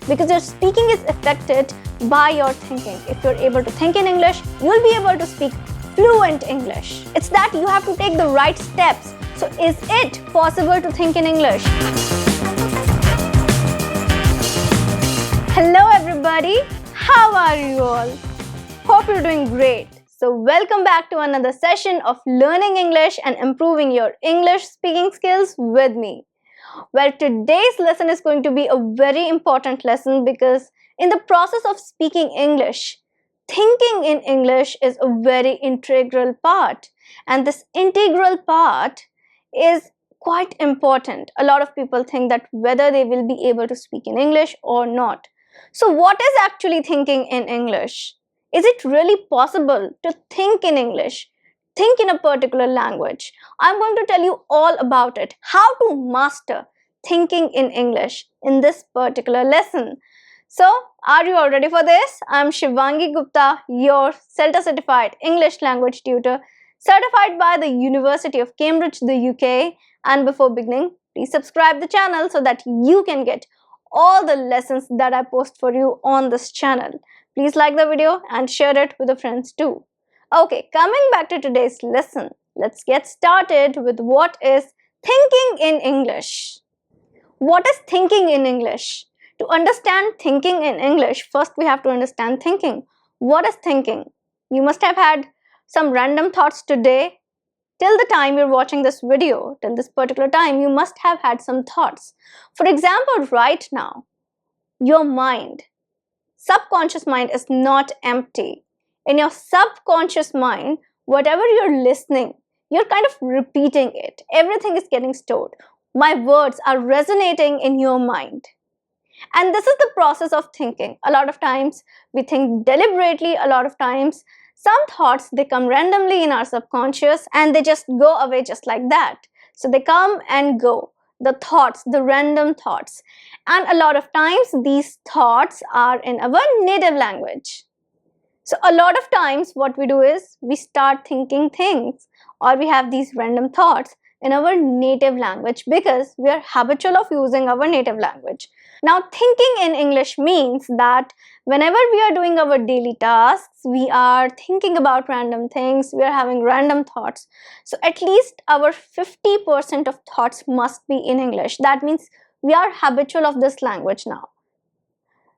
because your speaking is affected by your thinking. If you're able to think in English, you'll be able to speak fluent English. It's that you have to take the right steps. So is it possible to think in English? Hello everybody, how are you all? Hope you're doing great. So welcome back to another session of learning English and improving your English speaking skills with me. Well, today's lesson is going to be a very important lesson because in the process of speaking English, thinking in English is a very integral part, and this integral part is quite important. A lot of people think that whether they will be able to speak in English or not. So what is actually thinking in English? Is it really possible to think in English? Think in a particular language? I'm going to tell you all about it. How to master thinking in English in this particular lesson. So, are you all ready for this? I'm Shivangi Gupta, your CELTA certified English language tutor, certified by the University of Cambridge, the UK. And before beginning, please subscribe the channel so that you can get all the lessons that I post for you on this channel. Please like the video and share it with your friends too. Okay, coming back to today's lesson, let's get started with what is thinking in English. What is thinking in English? To understand thinking in English, first we have to understand thinking. What is thinking? You must have had some random thoughts today. Till the time you're watching this video, till this particular time, you must have had some thoughts. For example, right now, your mind, subconscious mind is not empty. In your subconscious mind, whatever you're listening, you're kind of repeating it. Everything is getting stored. My words are resonating in your mind. And this is the process of thinking. A lot of times we think deliberately, a lot of times some thoughts, they come randomly in our subconscious and they just go away just like that. So they come and go, the thoughts, the random thoughts. And a lot of times these thoughts are in our native language. So a lot of times what we do is we start thinking things or we have these random thoughts in our native language because we are habitual of using our native language. Now, thinking in English means that whenever we are doing our daily tasks, we are thinking about random things, we are having random thoughts. So at least our 50% of thoughts must be in English. That means we are habitual of this language now.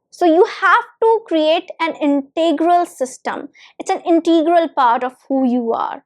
So you have to create an integral system. It's an integral part of who you are,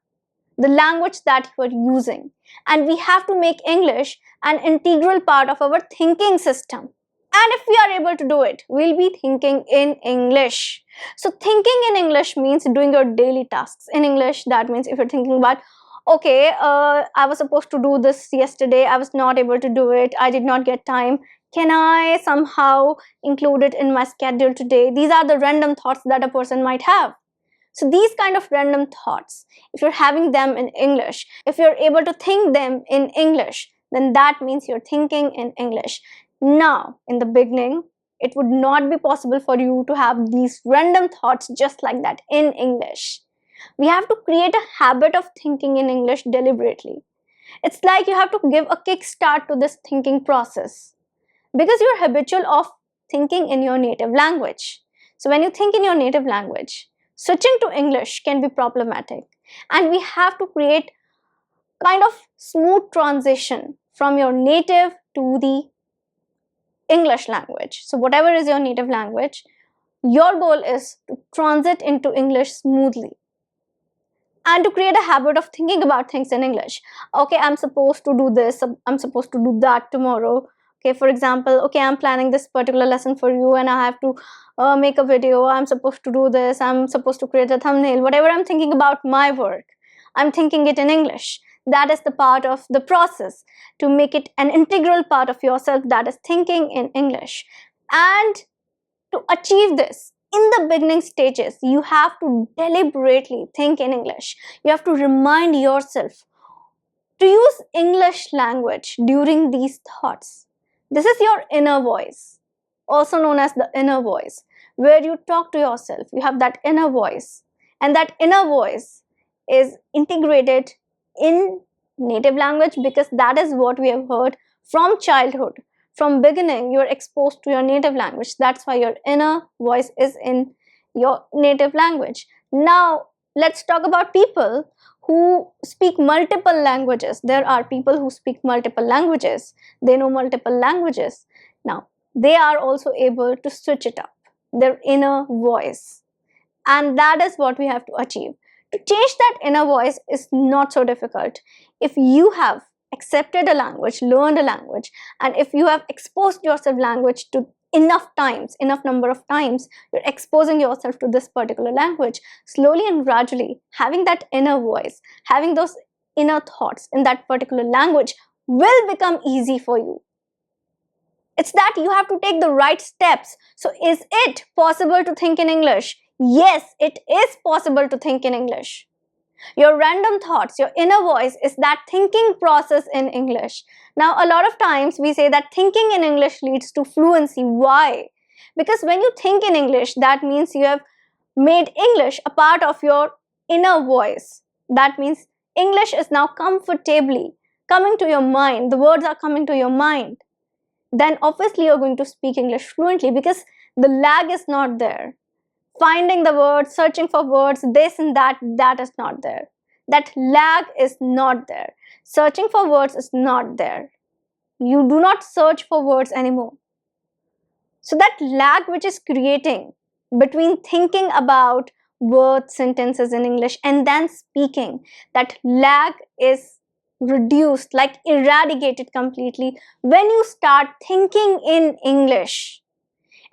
the language that you are using. And we have to make English an integral part of our thinking system. And if we are able to do it, we'll be thinking in English. So thinking in English means doing your daily tasks in English. That means if you're thinking about, okay, I was supposed to do this yesterday, I was not able to do it, I did not get time. Can I somehow include it in my schedule today? These are the random thoughts that a person might have. So these kind of random thoughts, if you're having them in English, if you're able to think them in English, then that means you're thinking in English. Now, in the beginning, it would not be possible for you to have these random thoughts just like that in English. We have to create a habit of thinking in English deliberately. It's like you have to give a kickstart to this thinking process because you're habitual of thinking in your native language. So when you think in your native language, switching to English can be problematic, and we have to create kind of smooth transition from your native to the English language. So whatever is your native language, your goal is to transit into English smoothly and to create a habit of thinking about things in English. Okay, I'm supposed to do this, I'm supposed to do that tomorrow. Okay, for example, okay, I'm planning this particular lesson for you and I have to make a video. I'm supposed to do this, I'm supposed to create a thumbnail. Whatever I'm thinking about my work, I'm thinking it in English. That is the part of the process to make it an integral part of yourself, that is thinking in English. And to achieve this, in the beginning stages, you have to deliberately think in English. You have to remind yourself to use English language during these thoughts. This is your inner voice, also known as the inner voice, where you talk to yourself. You have that inner voice, and that inner voice is integrated in native language because that is what we have heard from childhood, From beginning, you're exposed to your native language. That's why your inner voice is in your native language. Now, let's talk about people who speak multiple languages. There are people who speak multiple languages. They know multiple languages. Now, they are also able to switch it up, their inner voice. And that is what we have to achieve. To change that inner voice is not so difficult. If you have accepted a language, learned a language, and if you have exposed yourself language to enough times, enough number of times, you're exposing yourself to this particular language, slowly and gradually, having that inner voice, having those inner thoughts in that particular language will become easy for you. It's that you have to take the right steps. So is it possible to think in English? Yes, it is possible to think in English. Your random thoughts, your inner voice is that thinking process in English. Now, a lot of times we say that thinking in English leads to fluency. Why? Because when you think in English, that means you have made English a part of your inner voice. That means English is now comfortably coming to your mind. The words are coming to your mind. Then obviously you're going to speak English fluently because the lag is not there. Finding the words, searching for words, this and that is not there. That lag is not there. Searching for words is not there. You do not search for words anymore. So that lag which is creating between thinking about words, sentences in English and then speaking, that lag is reduced, like eradicated completely when you start thinking in English.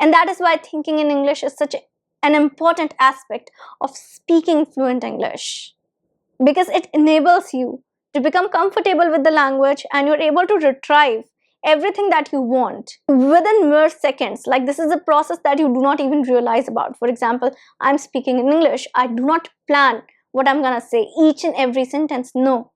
And that is why thinking in English is such an important aspect of speaking fluent English, because it enables you to become comfortable with the language and you're able to retrieve everything that you want within mere seconds. Like, this is a process that you do not even realize about. For example, I'm speaking in English. I do not plan what I'm gonna say each and every sentence. No,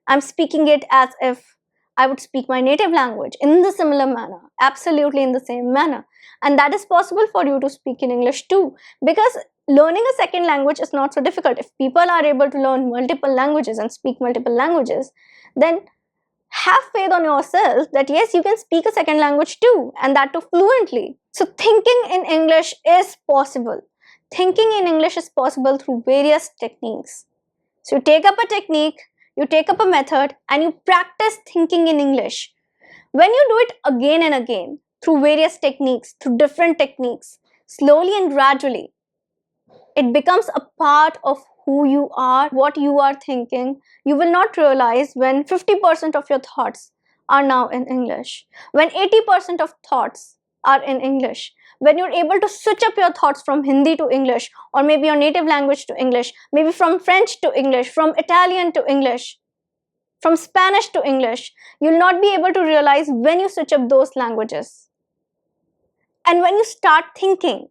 I'm speaking it as if I would speak my native language in the similar manner, absolutely in the same manner. And that is possible for you to speak in English too, because learning a second language is not so difficult. If people are able to learn multiple languages and speak multiple languages, then have faith on yourself that yes, you can speak a second language too, and that too fluently. So thinking in English is possible. Thinking in English is possible through various techniques. So you take up a technique, you take up a method, and you practice thinking in English. When you do it again and again, through various techniques, through different techniques, slowly and gradually, it becomes a part of who you are, what you are thinking. You will not realize when 50% of your thoughts are now in English, when 80% of thoughts are in English, when you're able to switch up your thoughts from Hindi to English, or maybe your native language to English, maybe from French to English, from Italian to English, from Spanish to English, you'll not be able to realize when you switch up those languages. And when you start thinking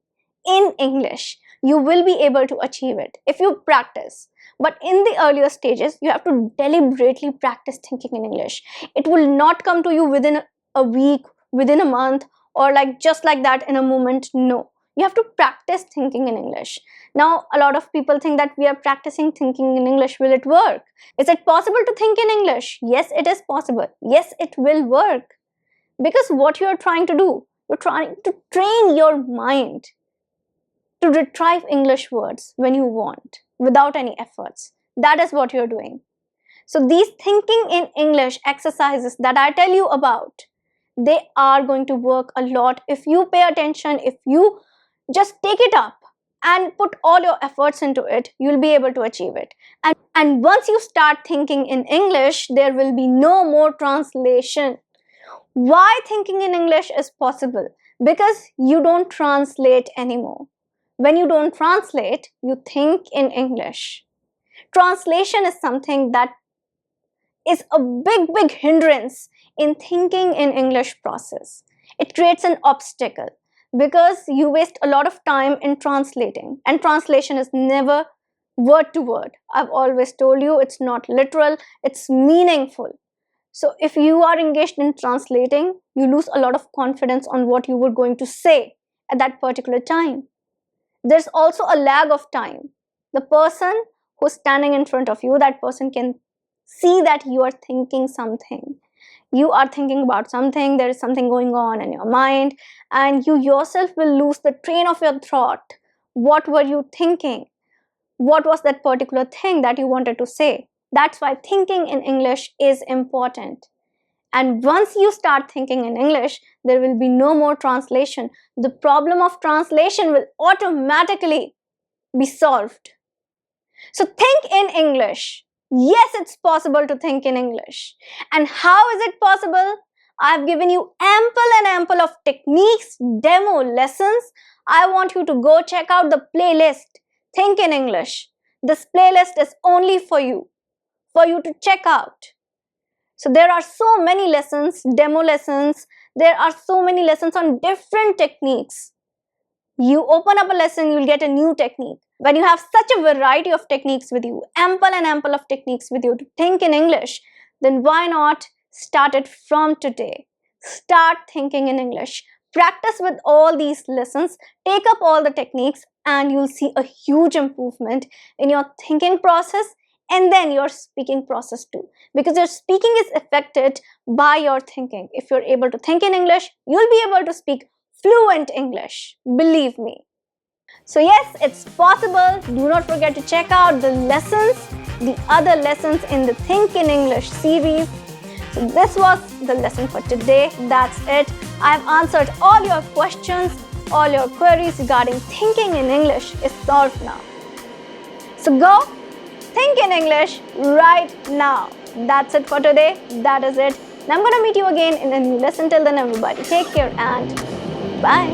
in English, you will be able to achieve it if you practice. But in the earlier stages, you have to deliberately practice thinking in English. It will not come to you within a week, within a month, or like just like that in a moment. No, you have to practice thinking in English. Now, a lot of people think that we are practicing thinking in English. Will it work? Is it possible to think in English? Yes, it is possible. Yes, it will work. Because what you are trying to do, you're trying to train your mind to retrieve English words when you want, without any efforts. That is what you're doing. So these thinking in English exercises that I tell you about, they are going to work a lot if you pay attention, if you just take it up and put all your efforts into it, you'll be able to achieve it. And once you start thinking in English, there will be no more translation. Why thinking in English is possible? Because you don't translate anymore. When you don't translate, you think in English. Translation is something that is a big hindrance in thinking in English process. It creates an obstacle because you waste a lot of time in translating, and translation is never word to word. I've always told you it's not literal, it's meaningful. So if you are engaged in translating, you lose a lot of confidence on what you were going to say at that particular time. There's also a lag of time. The person who's standing in front of you, that person can see that you are thinking something. You are thinking about something, there is something going on in your mind, and you yourself will lose the train of your thought. What were you thinking? What was that particular thing that you wanted to say? That's why thinking in English is important. And once you start thinking in English, there will be no more translation. The problem of translation will automatically be solved. So think in English. Yes, it's possible to think in English. And how is it possible? I've given you ample and ample of techniques, demo lessons. I want you to go check out the playlist, Think in English. This playlist is only for you to check out. So there are so many lessons, demo lessons. There are so many lessons on different techniques. You open up a lesson, you'll get a new technique. When you have such a variety of techniques with you, ample and ample of techniques with you to think in English, then why not start it from today? Start thinking in English. Practice with all these lessons, take up all the techniques, and you'll see a huge improvement in your thinking process and then your speaking process too. Because your speaking is affected by your thinking. If you're able to think in English, you'll be able to speak fluent English. Believe me. So yes, it's possible. Do not forget to check out the lessons, the other lessons in the Think in English series. So this was the lesson for today. That's it. I've answered all your questions, all your queries regarding thinking in English is solved now. So go think in English right now. That's it for today. That is it. And I'm going to meet you again in a new lesson. Till then, everybody, take care and bye.